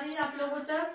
रही है आप लोगों तक?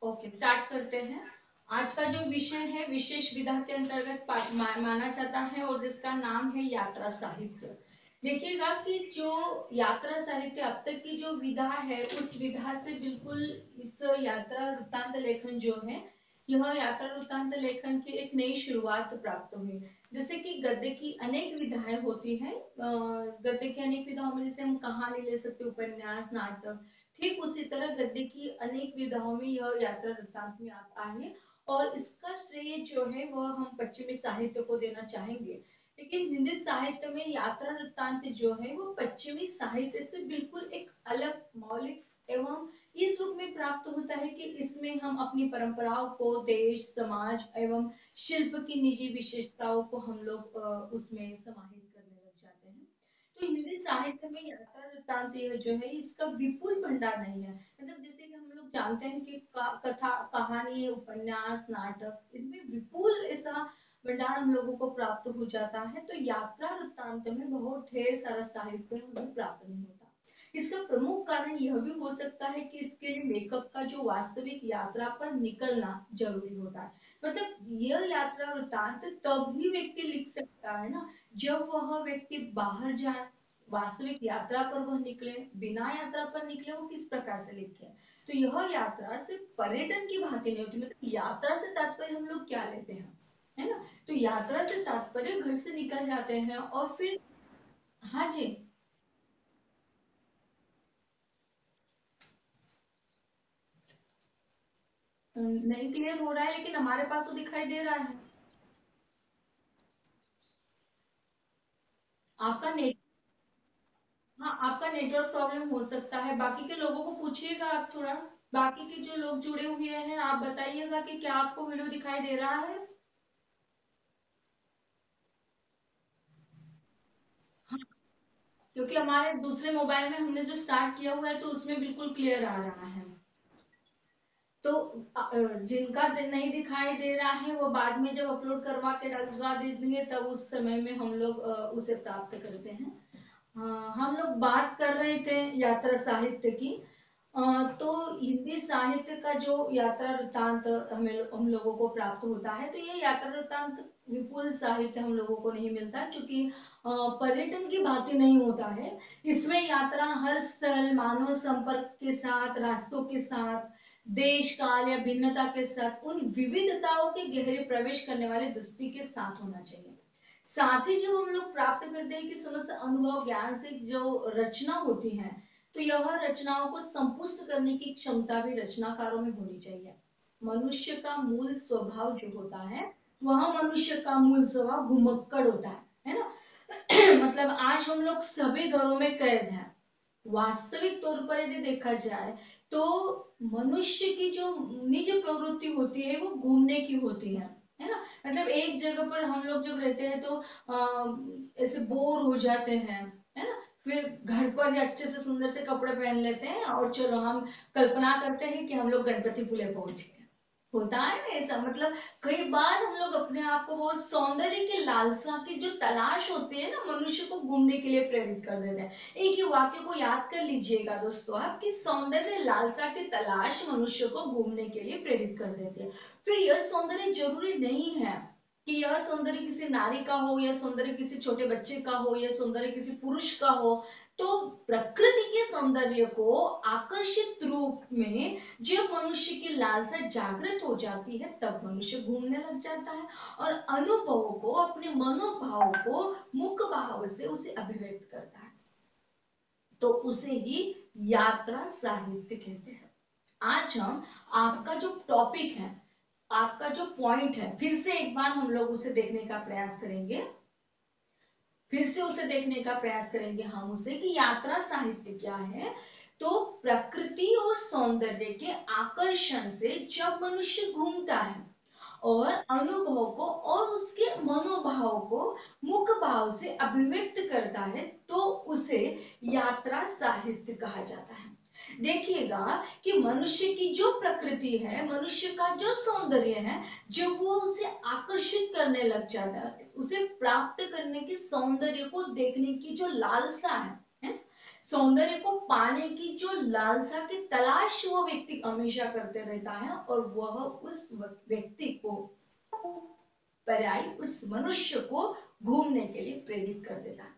ओके, स्टार्ट करते हैं। आज का जो विषय है विशेष विधा के अंतर्गत माना जाता है और जिसका नाम है यात्रा साहित्य। देखिएगा कि जो यात्रा साहित्य अब तक की जो विधा है उस विधा से बिल्कुल इस यात्रा वृत्तांत लेखन जो है, यह यात्रा वृत्तांत लेखन की एक नई शुरुआत प्राप्त हुई। जैसे कि गद्य की अनेक विधाएं होती हैं, गद्य की अनेक विधाओं में जैसे हम कहानी ले सकते, उपन्यास, नाटक, ठीक उसी तरह गद्य की अनेक विधाओं में यह यात्रा वृत्तांत में आता है। और इसका श्रेय जो है वह हम पश्चिमी साहित्य को देना चाहेंगे। लेकिन हिंदी साहित्य में यात्रा वृत्तांत जो है वो पश्चिमी साहित्य से बिल्कुल एक अलग, मौलिक एवं इस रूप में प्राप्त होता है कि इसमें हम अपनी परंपराओं को, देश, समाज एवं शिल्प की निजी विशेषताओं को हम लोग उसमें समाहित करने लग जाते हैं। तो हिंदी साहित्य में यात्रा वृत्तांत यह जो है इसका विपुल भंडार नहीं है। मतलब जैसे कि हम लोग जानते हैं कि कथा, कहानी, उपन्यास, नाटक, इसमें विपुल ऐसा भंडार हम लोगों को प्राप्त हो जाता है। तो यात्रा वृत्तांत में बहुत ढेर सारा साहित्य हमें प्राप्त नहीं होता। इसका प्रमुख कारण यह भी हो सकता है कि इसके लिए लेखक का जो वास्तविक यात्रा पर निकलना जरूरी होता है। मतलब यह यात्रा वृत्तांत तभी व्यक्ति लिख सकता है ना, जब वह व्यक्ति बाहर जाए, वास्तविक यात्रा पर वह निकले। बिना यात्रा पर निकले वो किस प्रकार से लिखे? तो यह यात्रा सिर्फ पर्यटन की भांति नहीं होती। मतलब यात्रा से तात्पर्य हम लोग क्या लेते हैं, है ना? तो यात्रा से तात्पर्य घर से निकल जाते हैं और फिर, हाँ जी, नहीं क्लियर हो रहा है लेकिन हमारे पास तो दिखाई दे रहा है। आपका नेट, हाँ आपका नेटवर्क प्रॉब्लम हो सकता है। बाकी के लोगों को पूछिएगा आप थोड़ा, बाकी के जो लोग जुड़े हुए हैं आप बताइएगा कि क्या आपको वीडियो दिखाई दे रहा है। हाँ, क्योंकि हमारे दूसरे मोबाइल में हमने जो स्टार्ट किया हुआ है तो उसमें बिल्कुल क्लियर आ रहा है। तो जिनका नहीं दिखाई दे रहा है वो बाद में जब अपलोड करवा के डलवा देंगे तब उस समय में हम लोग उसे प्राप्त करते हैं। हम लोग बात कर रहे थे यात्रा साहित्य की। तो हिंदी साहित्य का जो यात्रा वृत्तांत हमें हम लोगों को प्राप्त होता है, तो ये यात्रा वृत्तांत विपुल साहित्य हम लोगों को नहीं मिलता, क्योंकि पर्यटन की भांति नहीं होता है। इसमें यात्रा हर स्थल, मानव संपर्क के साथ, रास्तों के साथ, देश काल या भिन्नता के साथ, उन विविधताओं के गहरे प्रवेश करने वाले दृष्टि के साथ होना चाहिए। साथ ही जब हम लोग प्राप्त करते हैं कि समस्त अनुभव ज्ञान से जो रचना होती है, तो यह रचनाओं को संपुष्ट करने की क्षमता भी रचनाकारों में होनी चाहिए। मनुष्य का मूल स्वभाव जो होता है, वह मनुष्य का मूल स्वभाव घुमक्कड़ होता है ना? मतलब आज हम लोग सभी घरों में कैद हैं। वास्तविक तौर पर यदि देखा जाए तो मनुष्य की जो निज प्रवृत्ति होती है वो घूमने की होती है ना? मतलब एक जगह पर हम लोग जब रहते हैं तो ऐसे बोर हो जाते हैं, है ना? फिर घर पर ही अच्छे से सुंदर से कपड़े पहन लेते हैं और चलो हम कल्पना करते हैं कि हम लोग गणपतिपुले पहुंच गए। होता है ना ऐसा? मतलब कई बार हम लोग अपने आप को वो सौंदर्य की लालसा की जो तलाश होती है ना, मनुष्य को घूमने के लिए प्रेरित कर देते हैं। एक ही वाक्य को याद कर लीजिएगा दोस्तों आप, कि सौंदर्य लालसा की तलाश मनुष्य को घूमने के लिए प्रेरित कर देती है। फिर यह सौंदर्य जरूरी नहीं है कि यह सौंदर्य किसी नारी का हो, या सौंदर्य किसी छोटे बच्चे का हो, या सौंदर्य किसी पुरुष का हो। तो प्रकृति के सौंदर्य को आकर्षित रूप में जब मनुष्य की लालसा जागृत हो जाती है तब मनुष्य घूमने लग जाता है और अनुभवों को, अपने मनोभाव को मुख भाव से उसे अभिव्यक्त करता है। तो उसे ही यात्रा साहित्य कहते हैं। आज हम आपका जो टॉपिक है, आपका जो पॉइंट है, फिर से एक बार हम लोग उसे देखने का प्रयास करेंगे। फिर से उसे देखने का प्रयास करेंगे हम उसे, कि यात्रा साहित्य क्या है। तो प्रकृति और सौंदर्य के आकर्षण से जब मनुष्य घूमता है और अनुभव को और उसके मनोभाव को मुख भाव से अभिव्यक्त करता है, तो उसे यात्रा साहित्य कहा जाता है। देखिएगा कि मनुष्य की जो प्रकृति है, मनुष्य का जो सौंदर्य है, जब वो उसे आकर्षित करने लग जाता है, उसे प्राप्त करने की, सौंदर्य को देखने की जो लालसा है, सौंदर्य को पाने की जो लालसा की तलाश वो व्यक्ति हमेशा करते रहता है और वह उस व्यक्ति को पराई उस मनुष्य को घूमने के लिए प्रेरित कर देता है।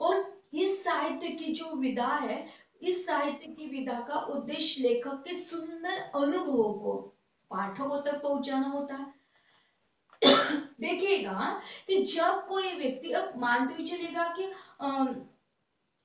और इस साहित्य की जो विधा है, इस साहित्य की विधा का उद्देश्य लेखक के सुंदर अनुभवों को पाठकों तक पहुंचाना होता है। देखिएगा कि जब कोई व्यक्ति, अब मानते हुए चलेगा कि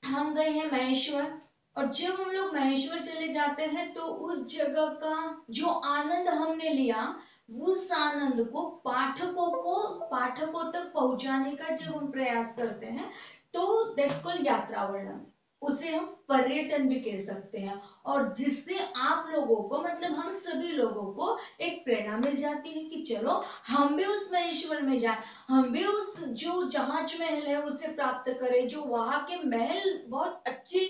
हम गए हैं महेश्वर, और जब हम लोग महेश्वर चले जाते हैं तो उस जगह का जो आनंद हमने लिया, उस आनंद को पाठकों तक पहुंचाने का जब हम प्रयास करते हैं तो दैट्स कॉल्ड यात्रा वर्णन। उसे हम पर्यटन भी कह सकते हैं, और जिससे आप लोगों को, मतलब हम सभी लोगों को एक प्रेरणा मिल जाती है कि चलो हम भी उस महेश्वर में जाए, हम भी उस जो जहाज महल है उसे प्राप्त करें, जो वहां के महल बहुत अच्छी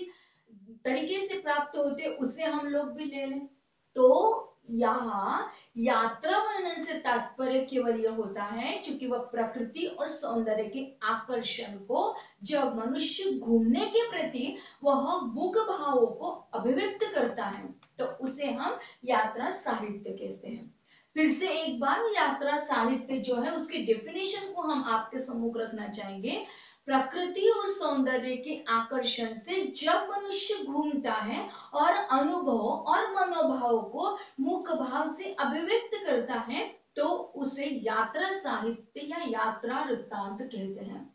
तरीके से प्राप्त होते उसे हम लोग भी ले लें। तो यहाँ यात्रा वर्णन से तात्पर्य केवल यह होता है क्योंकि वह प्रकृति और सौंदर्य के आकर्षण को, जब मनुष्य घूमने के प्रति वह मुख भावों को अभिव्यक्त करता है तो उसे हम यात्रा साहित्य कहते हैं। फिर से एक बार यात्रा साहित्य जो है उसकी डेफिनेशन को हम आपके सम्मुख रखना चाहेंगे। प्रकृति और सौंदर्य के आकर्षण से जब मनुष्य घूमता है और अनुभव और मनोभाव को मुख भाव से अभिव्यक्त करता है तो उसे यात्रा साहित्य या यात्रा वृत्तांत कहते हैं।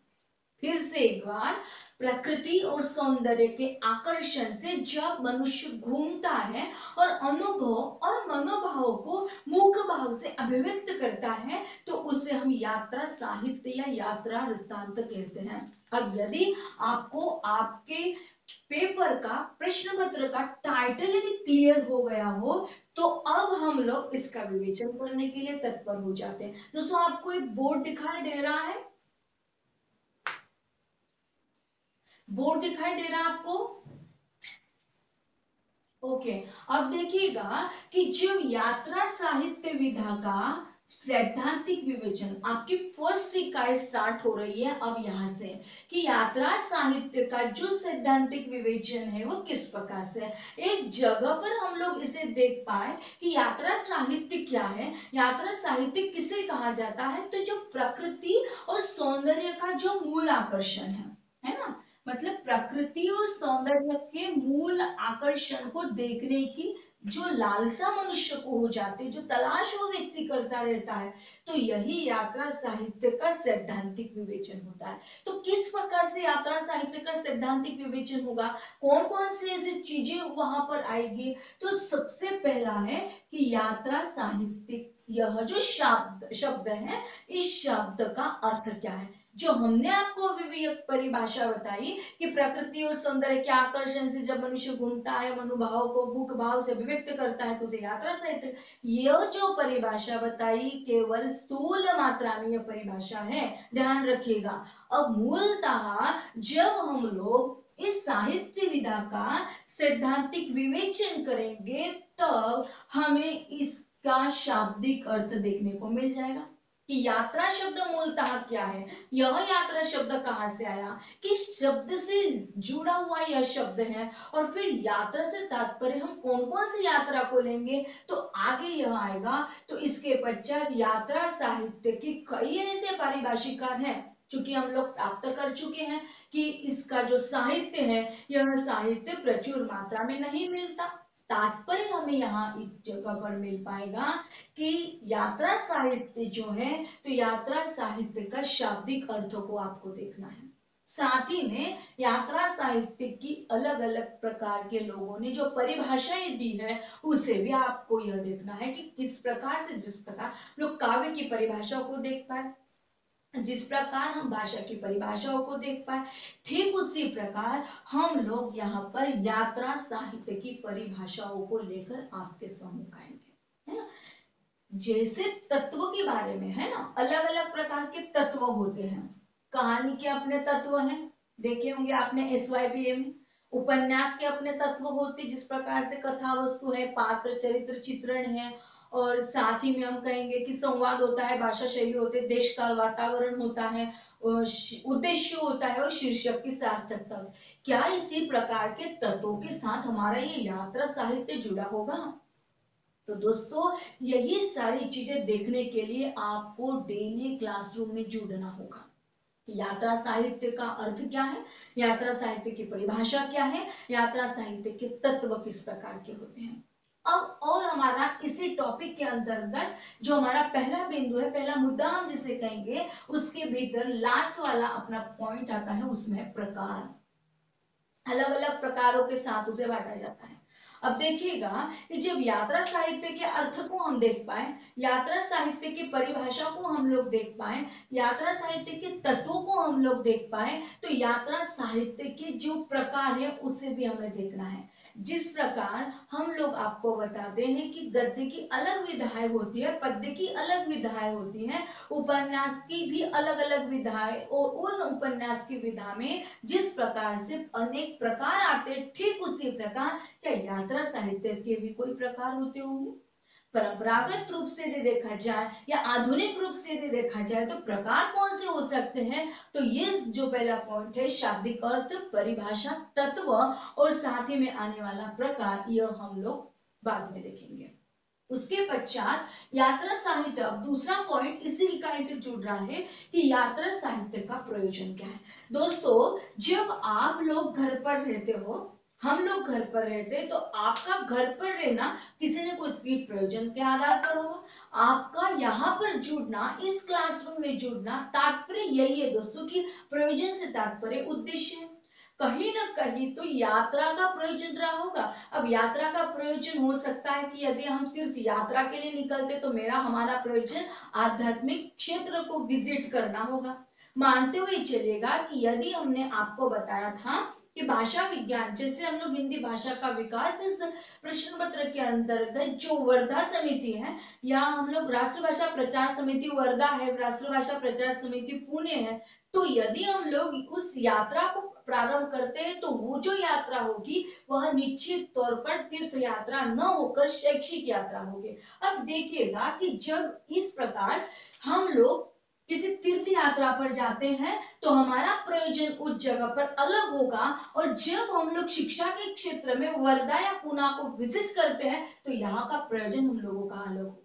फिर से एक बार, प्रकृति और सौंदर्य के आकर्षण से जब मनुष्य घूमता है और अनुभव और मनोभाव को मुख भाव से अभिव्यक्त करता है तो उसे हम यात्रा साहित्य या यात्रा वृत्तांत कहते हैं। अब यदि आपको आपके पेपर का प्रश्न पत्र का टाइटल यदि क्लियर हो गया हो तो अब हम लोग इसका विवेचन करने के लिए तत्पर हो जाते हैं। दोस्तों आपको एक बोर्ड दिखाई दे रहा है, बोर्ड दिखाई दे रहा है आपको? ओके, अब देखिएगा कि जब यात्रा साहित्य विधा का सैद्धांतिक विवेचन, आपकी फर्स्ट इकाई स्टार्ट हो रही है अब यहां से कि यात्रा साहित्य का जो सैद्धांतिक विवेचन है वो किस प्रकार से है। एक जगह पर हम लोग इसे देख पाए कि यात्रा साहित्य क्या है, यात्रा साहित्य किसे कहा जाता है, तो जो प्रकृति और सौंदर्य का जो मूल आकर्षण है ना, मतलब प्रकृति और सौंदर्य के मूल आकर्षण को देखने की जो लालसा मनुष्य को हो जाती है, जो तलाश वो व्यक्ति करता रहता है, तो यही यात्रा साहित्य का सैद्धांतिक विवेचन होता है। तो किस प्रकार से यात्रा साहित्य का सैद्धांतिक विवेचन होगा, कौन कौन सी ऐसी चीजें वहां पर आएगी, तो सबसे पहला है कि यात्रा साहित्य, यह जो शब्द है, इस शब्द का अर्थ क्या है। जो हमने आपको अभी परिभाषा बताई कि प्रकृति और सौंदर्य के आकर्षण से जब मनुष्य घूमता है, मनोभाव को मुख भाव से अभिव्यक्त करता है तो उसे यात्रा साहित्य। यह जो परिभाषा बताई केवल स्थूल मात्रा में यह परिभाषा है, ध्यान रखिएगा। अब मूलतः जब हम लोग इस साहित्य विधा का सैद्धांतिक विवेचन करेंगे तब हमें इसका शाब्दिक अर्थ देखने को मिल जाएगा कि यात्रा शब्द मूलतः क्या है, यह यात्रा शब्द कहां से आया, किस शब्द से जुड़ा हुआ यह शब्द है, और फिर यात्रा से तात्पर्य हम कौन कौन सी यात्रा को लेंगे तो आगे यह आएगा। तो इसके पश्चात यात्रा साहित्य की कई ऐसे पारिभाषिकार हैं चूंकि हम लोग प्राप्त कर चुके हैं कि इसका जो साहित्य है यह साहित्य प्रचुर मात्रा में नहीं मिलता। तात्पर्य हमें यहाँ इस जगह पर मिल पाएगा कि यात्रा साहित्य जो है तो यात्रा साहित्य का शाब्दिक अर्थों को आपको देखना है। साथ ही में यात्रा साहित्य की अलग अलग प्रकार के लोगों ने जो परिभाषाएं दी है उसे भी आपको यह देखना है कि किस प्रकार से, जिस प्रकार लोग काव्य की परिभाषाओं को देख पाए, जिस प्रकार हम भाषा की परिभाषाओं को देख पाए, ठीक उसी प्रकार हम लोग यहाँ पर यात्रा साहित्य की परिभाषाओं को लेकर आपके सम्मुख आएंगे, है ना। जैसे तत्व के बारे में है ना, अलग अलग प्रकार के तत्व होते हैं। कहानी के अपने तत्व हैं, देखे होंगे आपने SYPA में। उपन्यास के अपने तत्व होते जिस प्रकार से कथा वस्तु है, पात्र चरित्र चित्रण है, और साथ ही में हम कहेंगे कि संवाद होता है, भाषा शैली होते हैं, देश काल वातावरण होता है, उद्देश्य होता है और शीर्षक की सार्थकता। क्या इसी प्रकार के तत्वों के साथ हमारा ये यात्रा साहित्य जुड़ा होगा? तो दोस्तों यही सारी चीजें देखने के लिए आपको डेली क्लासरूम में जुड़ना होगा। यात्रा साहित्य का अर्थ क्या है, यात्रा साहित्य की परिभाषा क्या है, यात्रा साहित्य के तत्व किस प्रकार के होते हैं। अब और हमारा इसी टॉपिक के अंतर्गत जो हमारा पहला बिंदु है, पहला मुद्दा हम जिसे कहेंगे, उसके भीतर लास्ट वाला अपना पॉइंट आता है, उसमें प्रकार, अलग अलग प्रकारों के साथ उसे बांटा जाता है। अब देखिएगा कि जब यात्रा साहित्य के अर्थ को हम देख पाए, यात्रा साहित्य की परिभाषा को हम लोग देख पाए, यात्रा साहित्य के तत्वों को हम लोग देख पाए, तो यात्रा साहित्य के जो प्रकार है उसे भी हमें देखना है। जिस प्रकार हम लोग आपको बताते हैं कि गद्य की अलग विधाएं होती है, पद्य की अलग विधाएं होती हैं, उपन्यास की भी अलग अलग विधाएं, और उन उपन्यास की विधा में जिस प्रकार से अनेक प्रकार आते, ठीक उसी प्रकार क्या यात्रा साहित्य के भी कोई प्रकार होते होंगे। परंपरागत रूप से यदि देखा जाए या आधुनिक रूप से यदि देखा जाए तो प्रकार कौन से हो सकते हैं, तो ये जो पहला पॉइंट है, शाब्दिक अर्थ, परिभाषा, तत्व और साथ ही में आने वाला प्रकार, यह हम लोग बाद में देखेंगे। उसके पश्चात यात्रा साहित्य, अब दूसरा पॉइंट इसी इकाई से जुड़ रहा है कि यात्रा साहित्य का प्रयोजन क्या है। दोस्तों जब आप लोग घर पर रहते हो, हम लोग घर पर रहते, तो आपका घर पर रहना किसी न किसी प्रयोजन के आधार पर होगा। आपका यहाँ पर जुड़ना, इस क्लासरूम में जुड़ना, तात्पर्य यही है दोस्तों कि प्रयोजन से तात्पर्य उद्देश्य है। कहीं ना कहीं तो यात्रा का प्रयोजन रहा होगा। अब यात्रा का प्रयोजन हो सकता है कि यदि हम तीर्थ यात्रा के लिए निकलते तो हमारा प्रयोजन आध्यात्मिक क्षेत्र को विजिट करना होगा। मानते हुए चलिएगा कि यदि हमने आपको बताया था कि भाषा विज्ञान, जैसे हम लोग हिंदी भाषा का विकास इस प्रश्न पत्र के अंतर्गत जो वर्धा समिति है, या हम लोग राष्ट्रभाषा प्रचार समिति वर्धा है, राष्ट्रभाषा प्रचार समिति पुणे है, तो यदि हम लोग उस यात्रा को प्रारंभ करते हैं तो वो जो यात्रा होगी वह निश्चित तौर पर तीर्थ यात्रा न होकर शैक्षिक यात्रा होगी। अब देखिएगा कि जब इस प्रकार हम लोग किसी तीर्थ यात्रा पर जाते हैं तो हमारा प्रयोजन उस जगह पर अलग होगा, और जब हम लोग शिक्षा के क्षेत्र में वर्धा या पुणे को विजिट करते हैं तो यहाँ का प्रयोजन हम लोगों का अलग होगा।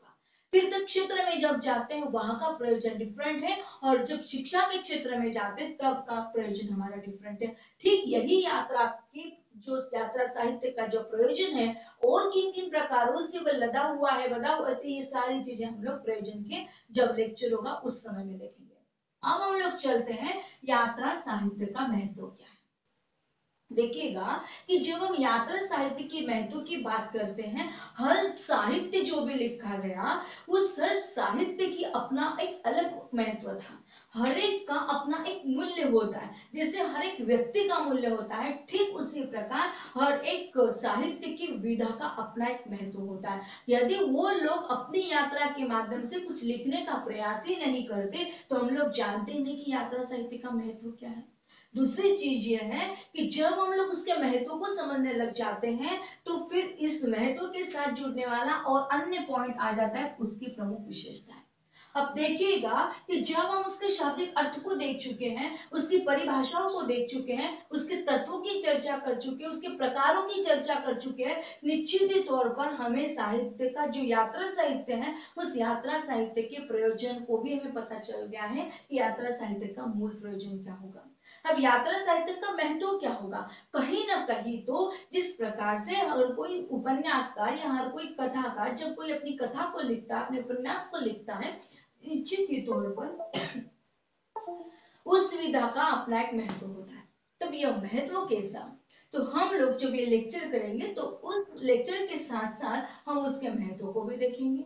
तीर्थ क्षेत्र में जब जाते हैं वहां का प्रयोजन डिफरेंट है, और जब शिक्षा के क्षेत्र में जाते हैं तब का प्रयोजन हमारा डिफरेंट है। ठीक यही यात्रा की जो यात्रा साहित्य का जो प्रयोजन है और किन किन प्रकारों से वह लदा हुआ है, बदा हुआ है, ये सारी चीजें हम लोग प्रयोजन के जब लेक्चर होगा उस समय में देखेंगे। अब हम लोग चलते हैं यात्रा साहित्य का महत्व क्या है। देखिएगा कि जब हम यात्रा साहित्य के महत्व की बात करते हैं, हर साहित्य जो भी लिखा गया उस हर साहित्य की अपना एक अलग महत्व था। हर एक का अपना एक मूल्य होता है, जैसे हर एक व्यक्ति का मूल्य होता है, ठीक उसी प्रकार हर एक साहित्य की विधा का अपना एक महत्व होता है। यदि वो लोग अपनी यात्रा के माध्यम से कुछ लिखने का प्रयास ही नहीं करते तो हम लोग जानते ही नहीं कि यात्रा साहित्य का महत्व क्या है। दूसरी चीज यह है कि जब हम लोग उसके महत्व को समझने लग जाते हैं तो फिर इस महत्व के साथ जुड़ने वाला और अन्य पॉइंट आ जाता है उसकी प्रमुख विशेषताएं। अब देखिएगा कि जब हम उसके शाब्दिक अर्थ को देख चुके हैं, उसकी परिभाषाओं को देख चुके हैं, उसके तत्वों की चर्चा कर चुके हैं, उसके प्रकारों की चर्चा कर चुके हैं, निश्चित ही तौर पर हमें साहित्य का जो यात्रा साहित्य है उस यात्रा साहित्य के प्रयोजन को भी हमें पता चल गया है कि यात्रा साहित्य का मूल प्रयोजन क्या होगा। अब यात्रा साहित्य का महत्व क्या होगा, कहीं ना कहीं तो जिस प्रकार से हर कोई उपन्यासकार या हर कोई कथाकार जब कोई अपनी कथा को लिखता है, अपने उपन्यास को लिखता है, निश्चित ही तौर पर उस विधा का अपना एक महत्व होता है। तब यह महत्व कैसा, तो हम लोग जब ये लेक्चर करेंगे तो उस लेक्चर के साथ साथ हम उसके महत्व को भी देखेंगे।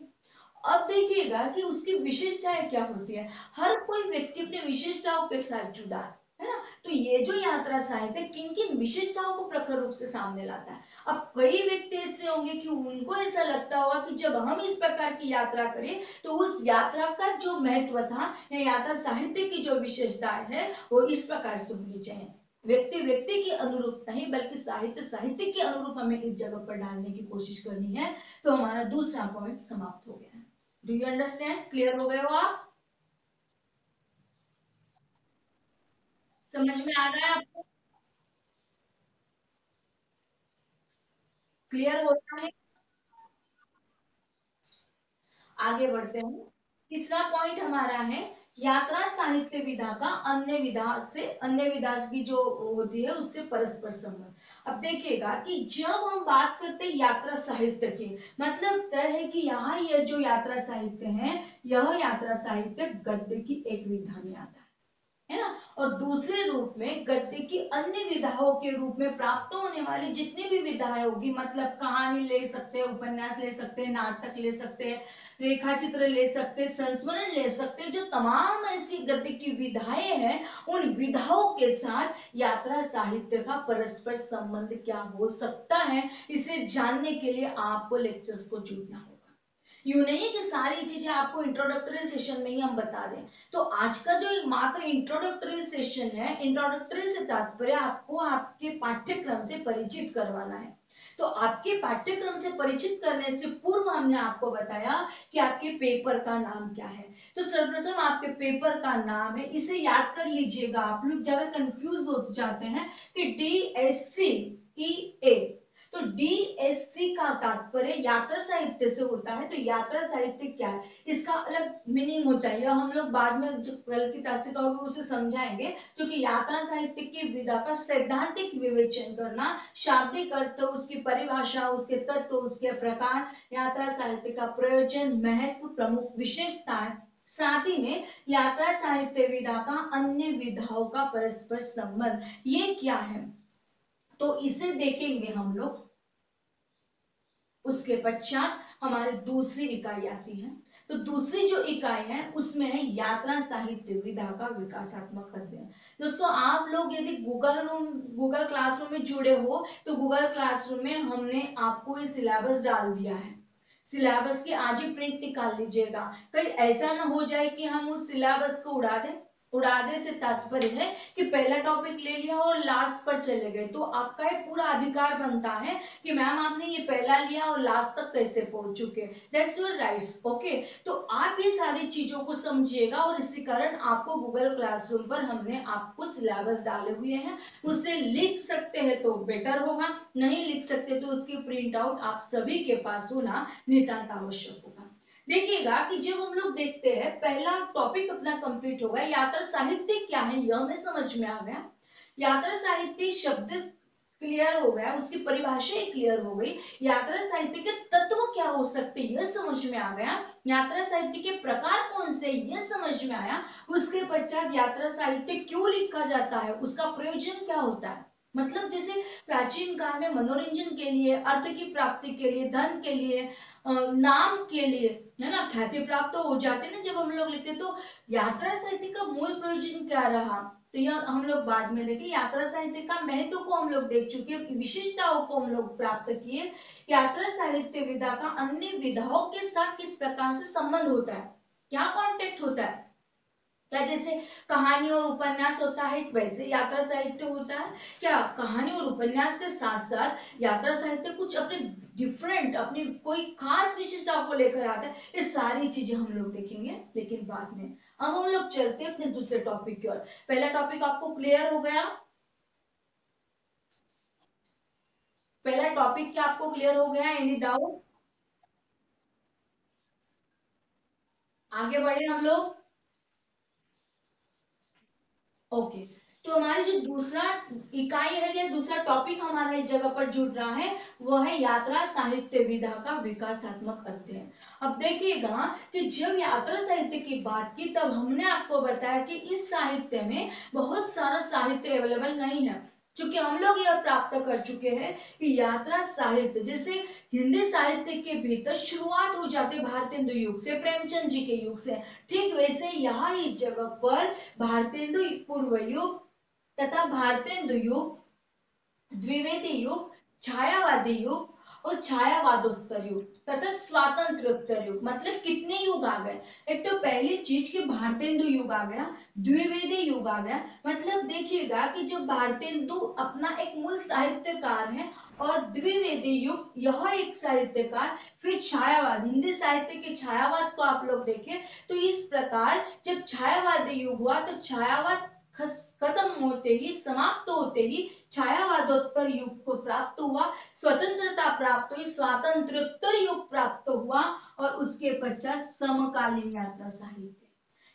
अब देखिएगा कि उसकी विशेषताएं क्या होती है। हर कोई व्यक्ति अपने विशेषताओं के साथ जुड़ा है ना, तो ये जो यात्रा साहित्य किन किन विशेषताओं को प्रखर रूप से सामने लाता है। अब कई व्यक्ति ऐसे होंगे कि उनको ऐसा लगता होगा कि जब हम इस प्रकार की यात्रा करें तो उस यात्रा का जो महत्व था या यात्रा साहित्य की जो विशेषताएं है वो इस प्रकार से होनी चाहिए। व्यक्ति व्यक्ति के अनुरूप नहीं बल्कि साहित्य साहित्य के अनुरूप हमें इस जगह पर डालने की कोशिश करनी है। तो हमारा दूसरा पॉइंट समाप्त हो गया है। Do you understand? क्लियर हो गए हो आप? समझ में आ रहा है आपको? क्लियर होता है? आगे बढ़ते हैं। तीसरा पॉइंट हमारा है यात्रा साहित्य विधा का अन्य विधा की जो होती है उससे परस्पर संबंध। अब देखिएगा कि जब हम बात करते हैं यात्रा साहित्य की, मतलब तय है कि यहाँ यह जो यात्रा साहित्य है, यह यात्रा साहित्य गद्य की एक विधा में आता है ना। और दूसरे रूप में गद्य की अन्य विधाओं के रूप में प्राप्त होने वाली जितनी भी विधाएं होगी, मतलब कहानी ले सकते हैं, उपन्यास ले सकते हैं, नाटक ले सकते हैं, रेखा चित्र ले सकते हैं, संस्मरण ले सकते हैं, जो तमाम ऐसी गद्य की विधाएं हैं, उन विधाओं के साथ यात्रा साहित्य का परस्पर संबंध क्या हो सकता है, इसे जानने के लिए आपको लेक्चर्स को जुड़ना होगा। यूं नहीं कि सारी चीजें आपको इंट्रोडक्टरी सेशन में ही हम बता दें। तो आज का जो एक मात्र इंट्रोडक्टरी सेशन है, इंट्रोडक्टरी से तात्पर्य आपको आपके पाठ्यक्रम से परिचित करवाना है। तो आपके पाठ्यक्रम से परिचित करने से पूर्व हमने आपको बताया कि आपके पेपर का नाम क्या है। तो सर्वप्रथम आपके पेपर का नाम है, इसे याद कर लीजिएगा। आप लोग ज्यादा कंफ्यूज हो जाते हैं कि DSCEA, तो DSC का तात्पर्य यात्रा साहित्य से होता है। तो यात्रा साहित्य क्या है, इसका अलग मीनिंग होता है, यह हम लोग बाद में जो कल की तासिका होगी उसे समझाएंगे। क्योंकि यात्रा साहित्य की विधा का सैद्धांतिक विवेचन करना, शाब्दिक अर्थ, उसकी परिभाषा, उसके तत्व, उसके प्रकार, यात्रा साहित्य का प्रयोजन, महत्व, प्रमुख विशेषताएं, साथ ही में यात्रा साहित्य विधा का अन्य विधाओं का परस्पर संबंध, ये क्या है, तो इसे देखेंगे हम लोग। उसके पश्चात हमारी दूसरी इकाई आती है। तो दूसरी जो इकाई है उसमें है यात्रा साहित्य विधा का विकासात्मक अध्ययन। दोस्तों आप लोग यदि गूगल क्लासरूम में जुड़े हो, तो गूगल क्लासरूम में हमने आपको ये सिलेबस डाल दिया है। सिलेबस की आज ही प्रिंट निकाल लीजिएगा। कहीं ऐसा ना हो जाए कि हम उस सिलेबस को उड़ा दें। उड़ाने से तात्पर्य है कि पहला टॉपिक ले लिया और लास्ट पर चले गए, तो आपका ये पूरा अधिकार बनता है कि मैम आपने ये पहला लिया और लास्ट तक कैसे पहुंच चुके। That's your rights, okay. तो आप ये सारी चीजों को समझिएगा और इसी कारण आपको गूगल क्लासरूम पर हमने आपको सिलेबस डाले हुए हैं, उससे लिख सकते हैं तो बेटर होगा, नहीं लिख सकते तो उसकी प्रिंट आउट आप सभी के पास होना नितांत आवश्यक होगा। देखिएगा कि जब हम लोग देखते हैं पहला टॉपिक अपना कंप्लीट हो गया, यात्रा साहित्य क्या है यह हमें समझ में आ गया। यात्रा साहित्य शब्द क्लियर हो गया, उसकी परिभाषा क्लियर हो गई, यात्रा साहित्य के तत्व क्या हो सकते यह समझ में आ गया, यात्रा साहित्य के प्रकार कौन से यह समझ में आया। उसके पश्चात यात्रा साहित्य क्यों लिखा जाता है, उसका प्रयोजन क्या होता है, मतलब जैसे प्राचीन काल में मनोरंजन के लिए, अर्थ की प्राप्ति के लिए, धन के लिए, नाम के लिए, है ना, ख्याति प्राप्त तो हो जाते ना जब हम लोग लिखते। तो यात्रा साहित्य का मूल प्रयोजन क्या रहा, तो यह हम लोग बाद में देखें। यात्रा साहित्य का महत्व को हम लोग देख चुके, विशिष्टताओं को हम लोग प्राप्त किए। यात्रा साहित्य विधा का अन्य विधाओं के साथ किस प्रकार से संबंध होता है, क्या कॉन्टेक्ट होता है, क्या जैसे कहानी और उपन्यास होता है वैसे यात्रा साहित्य होता है क्या, कहानी और उपन्यास के साथ साथ यात्रा साहित्य कुछ अपने डिफरेंट, अपनी कोई खास विशिष्टता को लेकर आता है, ये सारी चीजें हम लोग देखेंगे लेकिन बाद में। अब हम लोग चलते हैं अपने दूसरे टॉपिक की ओर। पहला टॉपिक आपको क्लियर हो गया, पहला टॉपिक क्या आपको क्लियर हो गया, एनी डाउट? आगे बढ़े हम लोग, ओके। तो हमारी जो दूसरा इकाई है या दूसरा टॉपिक हमारा इस जगह पर जुड़ रहा है, वह है यात्रा साहित्य विधा का विकासात्मक अध्ययन। अब देखिएगा कि जब यात्रा साहित्य की बात की तब हमने आपको बताया कि इस साहित्य में बहुत सारा साहित्य अवेलेबल नहीं है। क्योंकि हम लोग यह प्राप्त कर चुके हैं कि यात्रा साहित्य जैसे हिंदी साहित्य के भीतर शुरुआत हो जाती है भारतेंदु युग से, प्रेमचंद जी के युग से, ठीक वैसे यहाँ इस जगह पर भारतेंदु पूर्व युग तथा भारतेंदु युग, द्विवेदी युग, छायावादी युग और छायावादोत्तर युग तथा स्वातंत्र्योत्तर युग। मतलब कितने युग आ गए। एक तो पहली चीज के भारतेंदु युग आ गया, द्विवेदी युग आ गया। मतलब देखिएगा कि जब भारतेंदु अपना एक मूल साहित्यकार है और द्विवेदी युग यह एक साहित्यकार, फिर छायावाद, हिंदी साहित्य के छायावाद को आप लोग देखें तो इस प्रकार जब छायावादी युग हुआ तो छायावाद खत्म होते ही, समाप्त होते ही छायावादोत्तर युग को प्राप्त हुआ, स्वतंत्रता प्राप्त हुई, स्वातंत्र्योत्तर युग प्राप्त हुआ और उसके पश्चात समकालीन यात्रा साहित्य।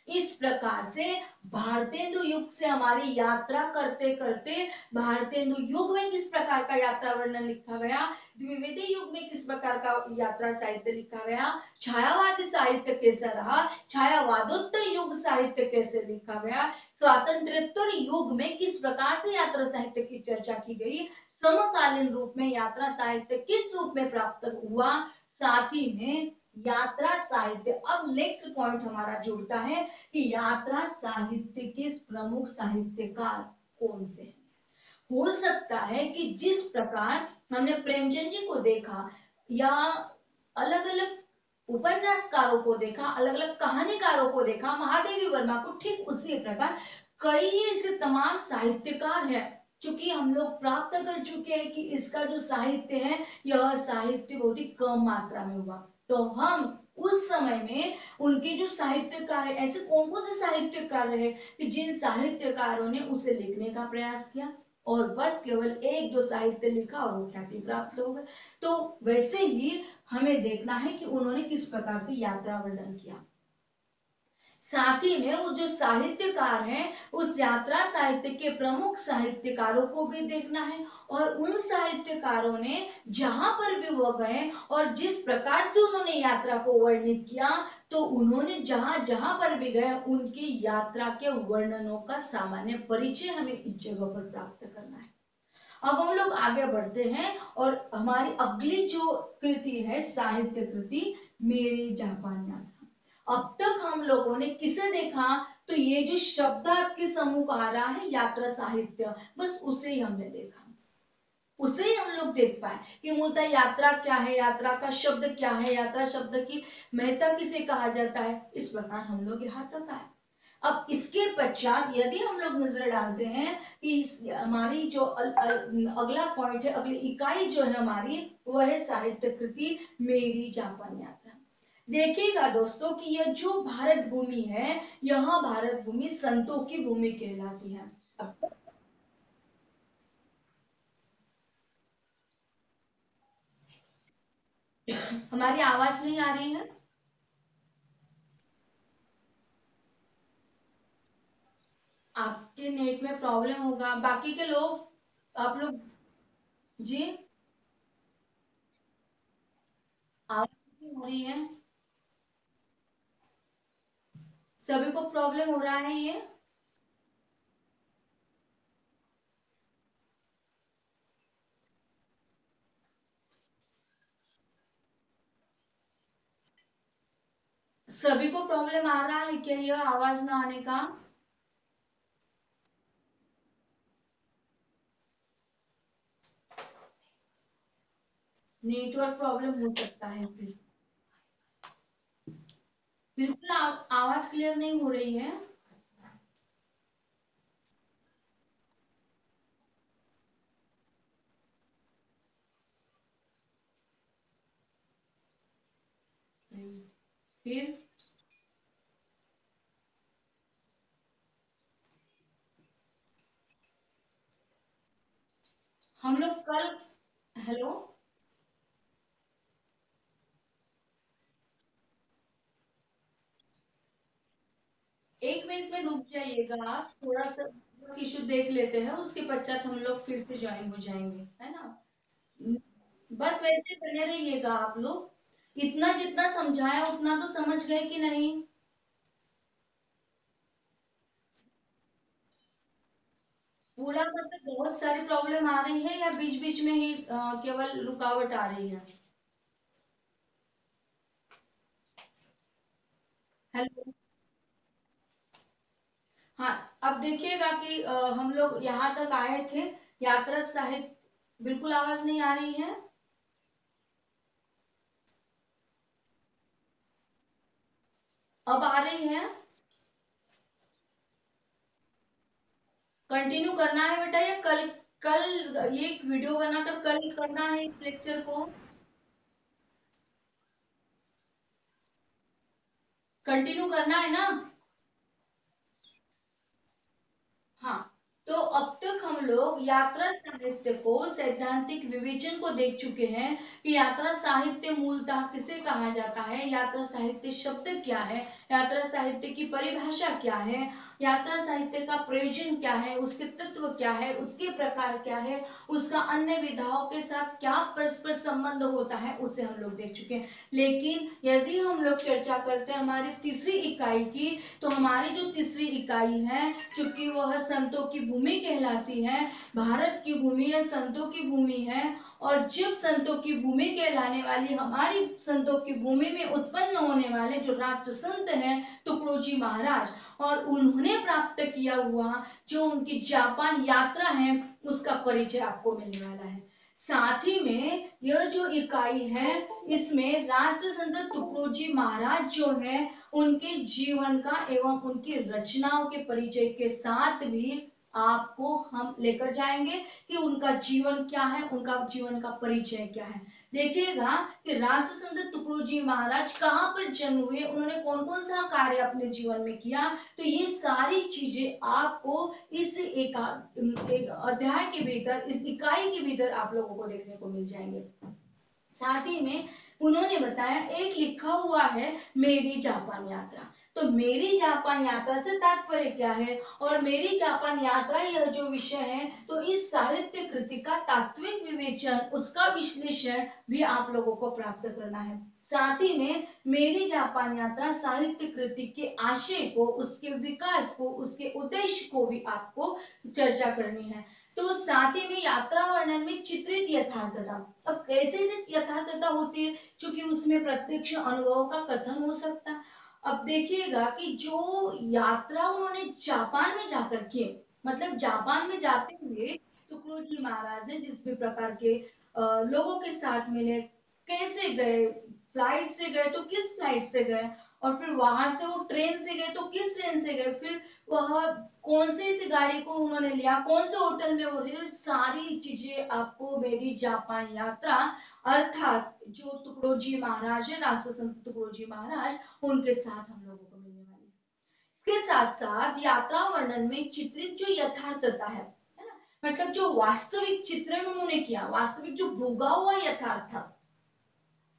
इस प्रकार से भारतेंदु युग से हमारी यात्रा करते करते भारतेंदु युग में किस प्रकार का यात्रा वर्णन लिखा गया, द्विवेदी युग में किस प्रकार का यात्रा साहित्य लिखा गया, छायावादी साहित्य कैसा रहा, छायावादोत्तर युग साहित्य कैसे लिखा गया, स्वातंत्र्योत्तर युग में किस प्रकार से यात्रा साहित्य की चर्चा की गई, समकालीन रूप में यात्रा साहित्य किस रूप में प्राप्त हुआ, साथ ही में यात्रा साहित्य। अब नेक्स्ट पॉइंट हमारा जुड़ता है कि यात्रा साहित्य के प्रमुख साहित्यकार कौन से हैं। हो सकता है कि जिस प्रकार हमने प्रेमचंद जी को देखा या अलग अलग उपन्यासकारों को देखा, अलग अलग कहानीकारों को देखा, महादेवी वर्मा को, ठीक उसी प्रकार कई ऐसे तमाम साहित्यकार हैं चूंकि हम लोग प्राप्त कर चुके हैं कि इसका जो साहित्य है यह साहित्य बहुत ही कम मात्रा में हुआ। तो हम उस समय में उनके जो साहित्यकार है, ऐसे कौन कौन से साहित्यकार रहे कि जिन साहित्यकारों ने उसे लिखने का प्रयास किया और बस केवल एक दो साहित्य लिखा और वो ख्याति प्राप्त हो गए। तो वैसे ही हमें देखना है कि उन्होंने किस प्रकार की यात्रा वर्णन किया। साथ ही में वो जो साहित्यकार हैं उस यात्रा साहित्य के प्रमुख साहित्यकारों को भी देखना है और उन साहित्यकारों ने जहां पर भी वो गए और जिस प्रकार से उन्होंने यात्रा को वर्णित किया तो उन्होंने जहां जहां पर भी गए उनकी यात्रा के वर्णनों का सामान्य परिचय हमें इस जगह पर प्राप्त करना है। अब हम लोग आगे बढ़ते हैं और हमारी अगली जो कृति है साहित्य कृति मेरी जापान यात्रा। अब तक हम लोगों ने किसे देखा तो ये जो शब्द आपके समूह आ रहा है यात्रा साहित्य, बस उसे ही हमने देखा, उसे ही हम लोग देख पाए कि मूलतः यात्रा क्या है, यात्रा का शब्द क्या है, यात्रा शब्द की महत्ता किसे कहा जाता है, इस प्रकार हम लोग यहाँ तक आए। अब इसके पश्चात यदि हम लोग नजर डालते हैं कि हमारी जो अगला पॉइंट है, अगली इकाई जो है हमारी वह है साहित्य कृति मेरी जापान यात्रा। देखिएगा दोस्तों कि यह जो भारत भूमि है यह भारत भूमि संतों की भूमि कहलाती है। अब हमारी आवाज नहीं आ रही है, आपके नेट में प्रॉब्लम होगा, बाकी के लोग आप लोग जी आवाज नहीं आ रही है, सभी को प्रॉब्लम हो रहा है ये। सभी को प्रॉब्लम आ रहा है क्या यह आवाज ना आने का। नेटवर्क प्रॉब्लम हो सकता है फिर। बिल्कुल आवाज क्लियर नहीं हो रही है। फिर हम लोग कल, हेलो, 1 मिनट में रुक जाइएगा आप, थोड़ा सा इशू देख लेते हैं, उसके पश्चात हम लोग फिर से ज्वाइन हो जाएंगे, है ना। बस वैसे बने रहिएगा आप लोग, इतना जितना समझाया उतना तो समझ गए कि नहीं। पूरा मतलब बहुत सारी प्रॉब्लम आ रही है या बीच बीच में ही केवल रुकावट आ रही है। हेलो, हाँ, अब देखिएगा कि हम लोग यहाँ तक आए थे, यात्रा साहित्य, बिल्कुल आवाज नहीं आ रही है। अब आ रही है? कंटिन्यू करना है बेटा, या कल कल ये वीडियो बनाकर कल करना है इस लेक्चर को? कंटिन्यू करना है ना? हाँ, तो अब तक हम लोग यात्रा साहित्य को सैद्धांतिक विवेचन को देख चुके हैं कि यात्रा साहित्य मूलतः किसे कहा जाता है, यात्रा साहित्य शब्द क्या है, यात्रा साहित्य की परिभाषा क्या है, यात्रा साहित्य का प्रयोजन क्या है, उसके तत्व क्या है, उसके प्रकार क्या है, उसका अन्य विधाओं के साथ क्या परस्पर संबंध होता है, उसे हम लोग देख चुके हैं। लेकिन यदि हम लोग चर्चा करते हैं हमारी तीसरी इकाई की, तो हमारी जो तीसरी इकाई है, चूंकि वह संतों की भूमि कहलाती है, भारत की भूमि या संतों की भूमि है, और जब संतों की भूमि कहलाने वाली हमारी संतों की भूमि में उत्पन्न होने वाले जो राष्ट्र संत हैं तुकडोजी महाराज, और उन्होंने प्राप्त किया हुआ जो उनकी जापान यात्रा है, उसका परिचय आपको मिलने वाला है। साथ ही में यह जो इकाई है, इसमें राष्ट्र संत तुकडोजी महाराज जो है उनके जीवन का एवं उनकी रचनाओं के परिचय के साथ भी आपको हम लेकर जाएंगे कि उनका जीवन क्या है, उनका जीवन का परिचय क्या है। देखिएगा कि राष्ट्र संत तुकडोजी महाराज कहाँ पर जन्म हुए, उन्होंने कौन कौन सा कार्य अपने जीवन में किया, तो ये सारी चीजें आपको इस एक अध्याय के भीतर, इस इकाई के भीतर आप लोगों को देखने को मिल जाएंगे। साथ ही में उन्होंने बताया एक लिखा हुआ है मेरी जापान यात्रा, तो मेरी जापान यात्रा से तात्पर्य क्या है, और मेरी जापान यात्रा यह जो विषय है, तो इस साहित्य कृति का तात्विक विवेचन, उसका विश्लेषण भी आप लोगों को प्राप्त करना है। साथ ही में मेरी जापान यात्रा साहित्य कृति के आशय को, उसके विकास को, उसके उद्देश्य को भी आपको चर्चा करनी है। तो साथ ही में यात्रा वर्णन में चित्रित यथार्थता, अब कैसे से यथार्थता होती है, क्योंकि उसमें प्रत्यक्ष अनुभव का कथन हो सकता है। अब देखिएगा कि जो यात्रा उन्होंने जापान में जाकर की, मतलब जापान में जाते हुए तुकडोजी महाराज ने जिस भी प्रकार के लोगों के साथ मिले, कैसे गए, फ्लाइट से गए तो किस फ्लाइट से गए, और फिर वहां से वो ट्रेन से गए तो किस ट्रेन से गए, फिर वह कौन से इस गाड़ी को उन्होंने लिया, कौन से होटल में वो रहे, सारी चीजें आपको मेरी जापान यात्रा अर्थात जो तुकडोजी महाराज है, राष्ट्र संत तुकडोजी महाराज, उनके साथ हम लोगों को मिलने वाली है। इसके साथ साथ यात्रा वर्णन में चित्रित जो यथार्थता है ना, मतलब जो वास्तविक चित्रण उन्होंने किया, वास्तविक जो भोगा हुआ यथार्थ था,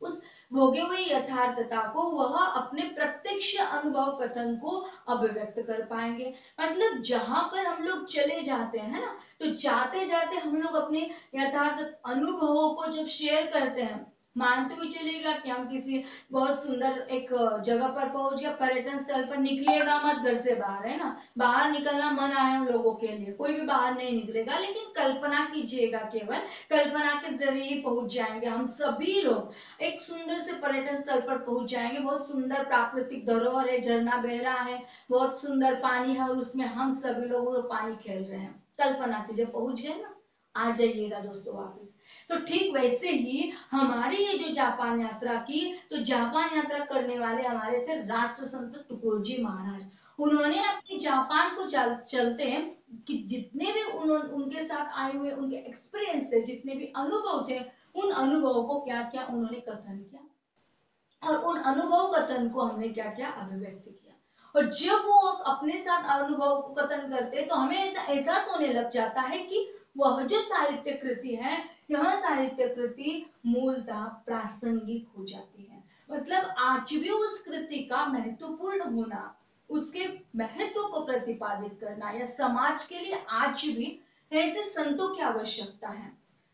उस भोगे हुए यथार्थता को वह अपने प्रत्यक्ष अनुभव कथन को अभिव्यक्त कर पाएंगे। मतलब जहां पर हम लोग चले जाते हैं ना, तो जाते जाते हम लोग अपने यथार्थ अनुभवों को जब शेयर करते हैं, मानते हुए चलेगा कि हम किसी बहुत सुंदर एक जगह पर पहुंच गया, पर्यटन स्थल पर, निकलिएगा मत घर से बाहर, है ना, बाहर निकलना मना है हम लोगों के लिए, कोई भी बाहर नहीं निकलेगा, लेकिन कल्पना कीजिएगा, केवल कल्पना के जरिए ही पहुंच जाएंगे हम सभी लोग, एक सुंदर से पर्यटन स्थल पर पहुंच जाएंगे, बहुत सुंदर प्राकृतिक धरोहर है, झरना बह रहा है, बहुत सुंदर पानी है, और उसमें हम सभी लोग पानी खेल रहे हैं, कल्पना कीजिए, पहुंच गए ना, आ जाइएगा दोस्तों वापस। तो ठीक वैसे ही हमारी ये जो जापान यात्रा की, तो जापान यात्रा करने वाले हमारे थे राष्ट्र संत तुकडोजी महाराज। उन्होंने अपने जापान को चलते हैं कि जितने भी उनके साथ आए हुए उनके एक्सपीरियंस थे, जितने भी अनुभव थे, उन अनुभवों को क्या क्या उन्होंने कथन किया, और उन अनुभव कथन को हमने क्या क्या अभिव्यक्त किया। और जब वो अपने साथ अनुभव को कथन करते, तो हमें ऐसा एहसास होने लग जाता है कि वह जो साहित्य कृति है, यह साहित्य कृति मूलतः प्रासंगिक हो जाती है। मतलब आज भी उस कृति का महत्वपूर्ण होना, उसके महत्व को प्रतिपादित करना, या समाज के लिए आज भी ऐसे संतों की आवश्यकता है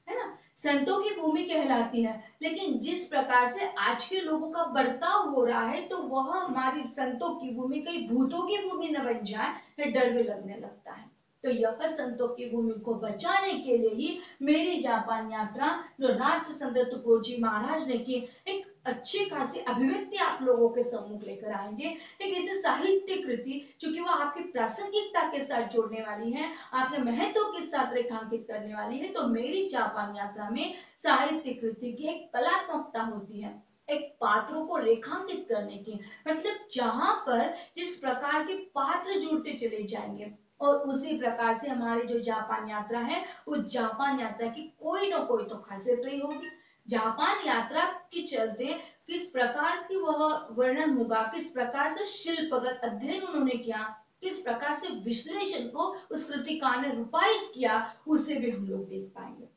ना, संतों की भूमि कहलाती है। लेकिन जिस प्रकार से आज के लोगों का बर्ताव हो रहा है, तो वह हमारी संतों की भूमि कहीं भूतों की भूमि न बन जाए, डर भी लगने लगता है। तो यह संतों की भूमि को बचाने के लिए ही मेरी जापान यात्रा, जो राष्ट्र संत तुकडोजी महाराज ने की, एक अच्छी खासी अभिव्यक्ति आप लोगों के सम्मुख लेकर आएंगे, एक ऐसी साहित्य कृति जो वो आपकी प्रासंगिकता के साथ जोड़ने वाली है, आपके महत्व के साथ रेखांकित करने वाली है। तो मेरी जापान यात्रा में साहित्य कृति की एक कलात्मकता होती है, एक पात्रों को रेखांकित करने की, मतलब जहां पर जिस प्रकार के पात्र जुड़ते चले जाएंगे, और उसी प्रकार से हमारी जो जापान यात्रा है, उस जापान यात्रा की कोई ना कोई तो खासियत रही होगी। जापान यात्रा के चलते किस प्रकार की वह वर्णन होगा, किस प्रकार से शिल्पगत अध्ययन उन्होंने किया, किस प्रकार से विश्लेषण को उस कृतिकार ने रूपायित किया, उसे भी हम लोग देख पाएंगे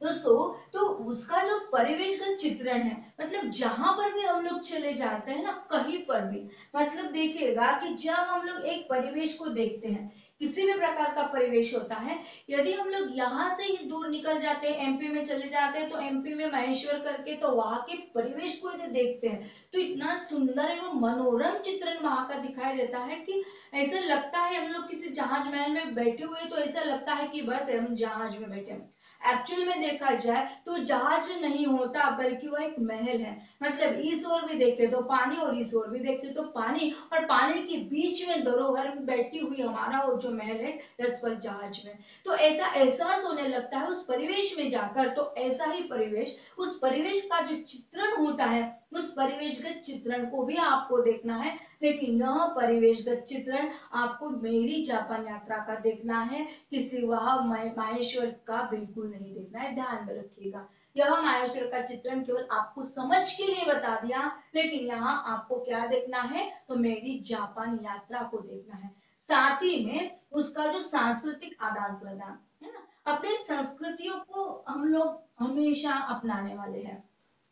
दोस्तों। तो उसका जो परिवेश का चित्रण है, मतलब जहां पर भी हम लोग चले जाते हैं ना, कहीं पर भी, मतलब देखिएगा कि जब हम लोग एक परिवेश को देखते हैं, किसी भी प्रकार का परिवेश होता है, यदि हम लोग यहाँ से ही दूर निकल जाते हैं, एमपी में चले जाते हैं, तो एमपी में महेश्वर करके, तो वहां के परिवेश को यदि देखते हैं तो इतना सुंदर एवं मनोरम चित्रण वहां का दिखाई देता है कि ऐसा लगता है हम लोग किसी जहाज महल में बैठे हुए, तो ऐसा लगता है कि बस हम जहाज में बैठे हैं। एक्चुअल में देखा जाए तो जहाज नहीं होता, बल्कि वह एक महल है। मतलब इस ओर भी देखते तो पानी और इस ओर भी देखते तो पानी, और पानी के बीच में धरोहर में बैठी हुई हमारा वो जो महल है, दरअसल जहाज में। तो ऐसा एहसास होने लगता है उस परिवेश में जाकर। तो ऐसा ही परिवेश, उस परिवेश का जो चित्रण होता है, उस परिवेशगत चित्रण को भी आपको देखना है। लेकिन यह परिवेशगत चित्रण आपको मेरी जापान यात्रा का देखना है, किसी वह माहेश्वर का बिल्कुल नहीं देखना है, ध्यान में रखिएगा। यह माहेश्वर का चित्रण केवल आपको समझ के लिए बता दिया, लेकिन यहाँ आपको क्या देखना है, तो मेरी जापान यात्रा को देखना है। साथ ही में उसका जो सांस्कृतिक आदान प्रदान है ना, अपनी संस्कृतियों को हम लोग हमेशा अपनाने वाले हैं।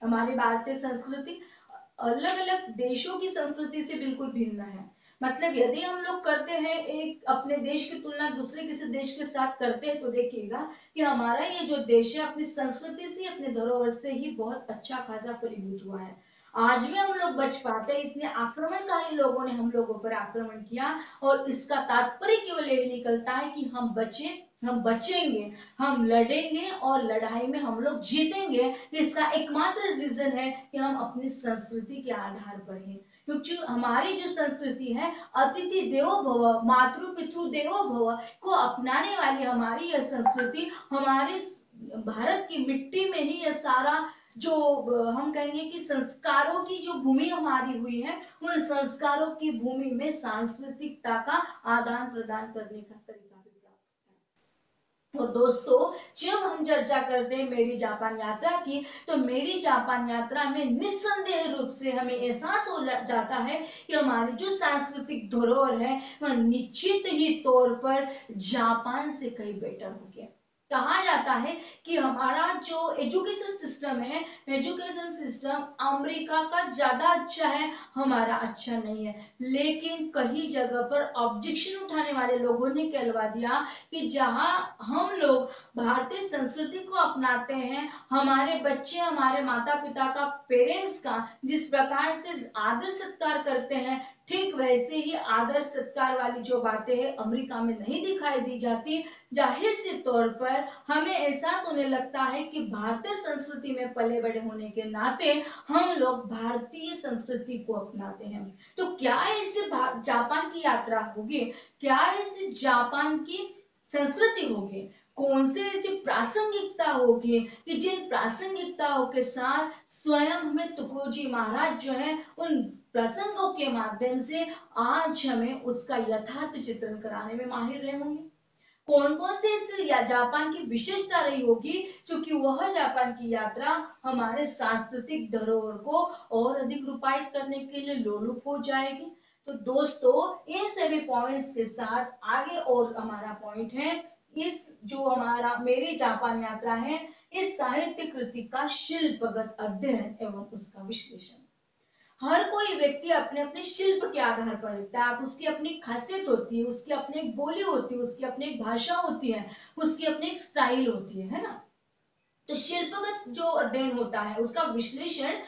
हमारी भारतीय संस्कृति अलग अलग देशों की संस्कृति से बिल्कुल भिन्न है। मतलब यदि हम लोग करते हैं एक अपने देश की तुलना दूसरे किसी देश के साथ करते हैं, तो देखिएगा कि हमारा ये जो देश है अपनी संस्कृति से, अपने धरोहर से ही बहुत अच्छा खासा फलीभूत हुआ है। आज भी हम लोग बच पाते हैं, इतने आक्रमणकारी लोगों ने हम लोगों पर आक्रमण किया, और इसका तात्पर्य केवल यही निकलता है कि हम बचे, हम बचेंगे, हम लड़ेंगे, और लड़ाई में हम लोग जीतेंगे। इसका एकमात्र रीजन है कि हम अपनी संस्कृति के आधार पर हैं। क्योंकि हमारी जो संस्कृति है, अतिथि देवो भव, मातृ पितृ देवो भव को अपनाने वाली हमारी यह संस्कृति, हमारे भारत की मिट्टी में ही यह सारा जो हम कहेंगे कि संस्कारों की जो भूमि हमारी हुई है, उन संस्कारों की भूमि में सांस्कृतिकता का आदान प्रदान करने का तरीका भी प्राप्त है। और दोस्तों, जब हम चर्चा करते हैं मेरी जापान यात्रा की, तो मेरी जापान यात्रा में निस्संदेह रूप से हमें एहसास हो जाता है कि हमारी जो सांस्कृतिक धरोहर है, वह निश्चित ही तौर पर जापान से कहीं बेटर होगी। कहा जाता है कि हमारा जो एजुकेशन सिस्टम है, एजुकेशन सिस्टम अमेरिका का ज्यादा अच्छा है, हमारा अच्छा नहीं है। लेकिन कई जगह पर ऑब्जेक्शन उठाने वाले लोगों ने कहलवा दिया कि जहां हम लोग भारतीय संस्कृति को अपनाते हैं, हमारे बच्चे हमारे माता पिता का, पेरेंट्स का जिस प्रकार से आदर सत्कार करते हैं, ठीक वैसे ही आदर सत्कार वाली जो बातें हैं अमेरिका में नहीं दिखाई दी जाती। जाहिर से तौर पर हमें एहसास होने लगता है कि भारतीय संस्कृति में पले बड़े होने के नाते हम लोग भारतीय संस्कृति को अपनाते हैं। तो क्या इससे जापान की यात्रा होगी, क्या इससे जापान की संस्कृति होगी, कौन से ऐसी प्रासंगिकता होगी कि जिन प्रासंगिकताओं के साथ स्वयं हमें तुकड़ोजी महाराज जो है उन प्रसंगों के माध्यम से आज हमें उसका यथार्थ चित्रण कराने में माहिर रहे होंगे। कौन कौन से इस जापान की विशेषता रही होगी, क्योंकि वह जापान की यात्रा हमारे सांस्कृतिक धरोहर को और अधिक रूपायित करने के लिए लोलुप हो जाएगी। तो दोस्तों, इन सभी पॉइंट्स के साथ आगे और हमारा पॉइंट है, इस जो हमारा मेरी जापान यात्रा है, इस साहित्य कृति का शिल्पगत अध्ययन एवं उसका विश्लेषण। हर कोई व्यक्ति अपने अपने शिल्प के आधार पर लिखता है। आप उसकी अपनी खासियत होती है, उसकी अपनी एक बोली होती है, उसकी अपनी एक भाषा होती है, उसकी अपनी एक स्टाइल होती है ना। तो शिल्पगत जो अध्ययन होता है, उसका विश्लेषण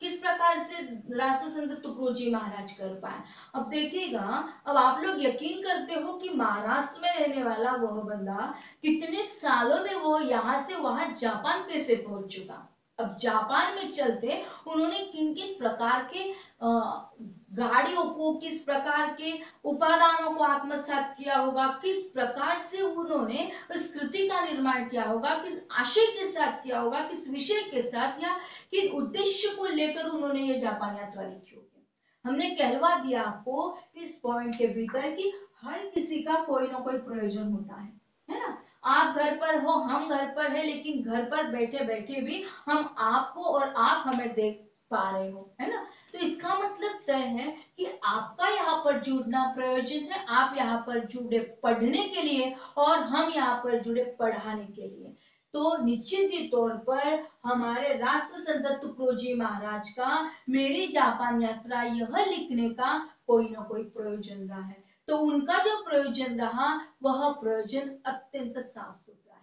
किस प्रकार से राष्ट्रसंत तुकडोजी महाराज कर पाए। अब देखिएगा, अब आप लोग यकीन करते हो कि महाराष्ट्र में रहने वाला वह बंदा कितने सालों में वो यहाँ से वहां जापान कैसे पहुंच चुका। अब जापान में चलते उन्होंने किन किन प्रकार के गाड़ियों को, किस प्रकार के उपादानों को आत्मसात किया होगा, किस प्रकार से उन्होंने उस कृति का निर्माण किया होगा, किस आशय के साथ किया होगा, किस विषय के साथ या किन उद्देश्य को लेकर उन्होंने ये जापान यात्रा लिखी होगी। हमने कहलवा दिया आपको इस पॉइंट के भीतर कि हर किसी का कोई ना कोई प्रयोजन होता है ना। आप घर पर हो, हम घर पर है, लेकिन घर पर बैठे बैठे भी हम आपको और आप हमें देख पा रहे हो, है ना। तो इसका मतलब तय है कि आपका यहाँ पर जुड़ना प्रयोजन है, आप यहाँ पर जुड़े पढ़ने के लिए और हम यहाँ पर जुड़े पढ़ाने के लिए। तो निश्चित ही तौर पर हमारे राष्ट्र संत तुकडोजी महाराज का मेरी जापान यात्रा यह लिखने का कोई ना कोई प्रयोजन रहा है। तो उनका जो प्रयोजन रहा वह प्रयोजन अत्यंत साफ सुथरा है।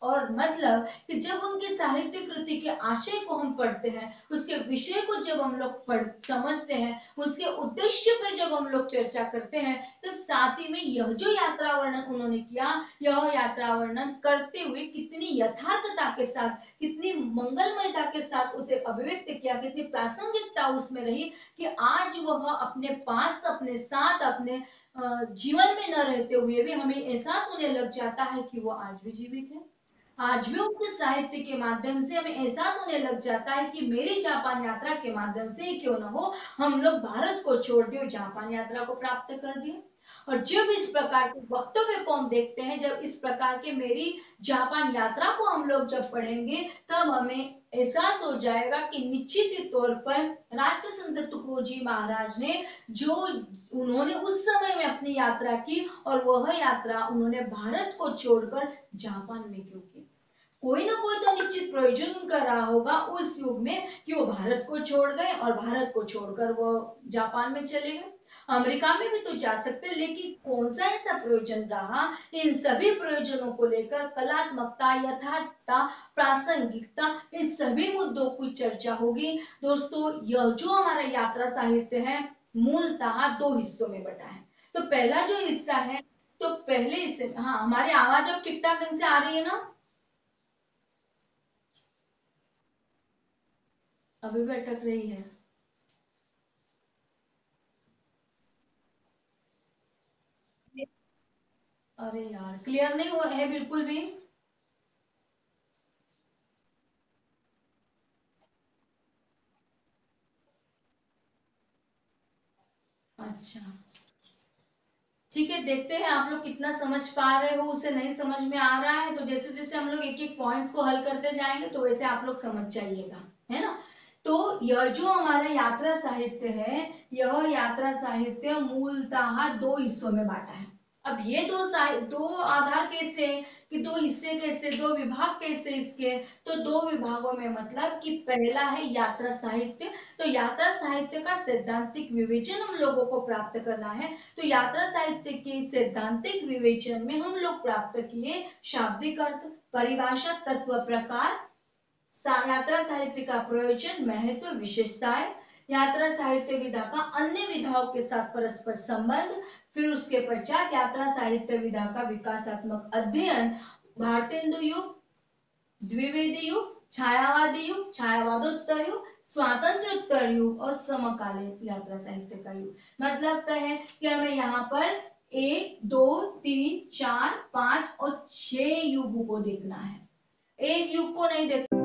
और मतलब कि जब उनकी साहित्य कृति के आशय को हम पढ़ते हैं, उसके विषय को जब हम लोग समझते हैं, उसके उद्देश्य पर जब हम लोग चर्चा करते हैं, तब साथ ही में यह जो यात्रा वर्णन उन्होंने किया, यह यात्रा वर्णन करते हुए कितनी यथार्थता के साथ, कितनी मंगलमयता के साथ उसे अभिव्यक्त किया, कितनी प्रासंगिकता उसमें रही कि आज वह अपने पास, अपने साथ, अपने जीवन में न रहते हुए भी हमें एहसास होने लग जाता है कि वो आज भी जीवित है। आज भी उनके साहित्य के माध्यम से हमें एहसास होने लग जाता है कि मेरी जापान यात्रा के माध्यम से ही क्यों न हो, हम लोग भारत को छोड़ दिए, जापान यात्रा को प्राप्त कर दिए। और जब इस प्रकार के वक्तव्य को हम देखते हैं, जब इस प्रकार के मेरी जापान यात्रा को हम लोग जब पढ़ेंगे, तब हमें एहसास हो जाएगा कि निश्चित तौर पर राष्ट्र संत तुकडोजी महाराज ने जो उन्होंने उस समय में अपनी यात्रा की, और वह यात्रा उन्होंने भारत को छोड़कर जापान में क्यों की। कोई ना कोई तो निश्चित प्रयोजन उनका रहा होगा उस युग में कि वो भारत को छोड़ गए और भारत को छोड़कर वो जापान में चले गए। अमेरिका में भी तो जा सकते, लेकिन कौन सा ऐसा प्रयोजन रहा, इन सभी प्रयोजनों को लेकर कलात्मकता, यथार्थता, प्रासंगिकता, इन सभी मुद्दों की चर्चा होगी। दोस्तों, यह जो हमारा यात्रा साहित्य है मूलतः दो हिस्सों में बटा है। तो पहला जो हिस्सा है, तो पहले हिस्से, हाँ हमारी आवाज अब ठीक ठाक ढंग से आ रही है ना? अभी भी अटक रही है? अरे यार, क्लियर नहीं हुआ है बिल्कुल भी। अच्छा, ठीक है, देखते हैं आप लोग कितना समझ पा रहे हो, उसे नहीं समझ में आ रहा है तो जैसे जैसे हम लोग एक एक पॉइंट्स को हल करते जाएंगे तो वैसे आप लोग समझ जाइएगा, है ना। तो यह जो हमारा यात्रा साहित्य है, यह यात्रा साहित्य मूलतः दो हिस्सों में बांटा है। अब ये दो आधार कैसे, कि दो हिस्से कैसे, दो विभाग कैसे इसके, तो दो विभागों में मतलब कि पहला है यात्रा साहित्य। तो यात्रा साहित्य का सैद्धांतिक विवेचन हम लोगों को प्राप्त करना है। तो यात्रा साहित्य के सैद्धांतिक विवेचन में हम लोग प्राप्त किए शाब्दिक अर्थ, परिभाषा, तत्व, प्रकार, यात्रा साहित्य का प्रयोजन, महत्व, विशेषताएं, यात्रा साहित्य विधा का अन्य विधाओं के साथ परस्पर संबंध, फिर उसके पश्चात यात्रा साहित्य विधा का विकासात्मक अध्ययन, भारतेंदु युग, द्विवेदी युग, छायावादी युग, छायावादोत्तर युग, स्वातंत्र्योत्तर युग और समकालीन यात्रा साहित्य का युग। मतलब क्या है कि हमें यहाँ पर 1, 2, 3, 4, 5 और 6 युगों को देखना है, एक युग को नहीं देखना।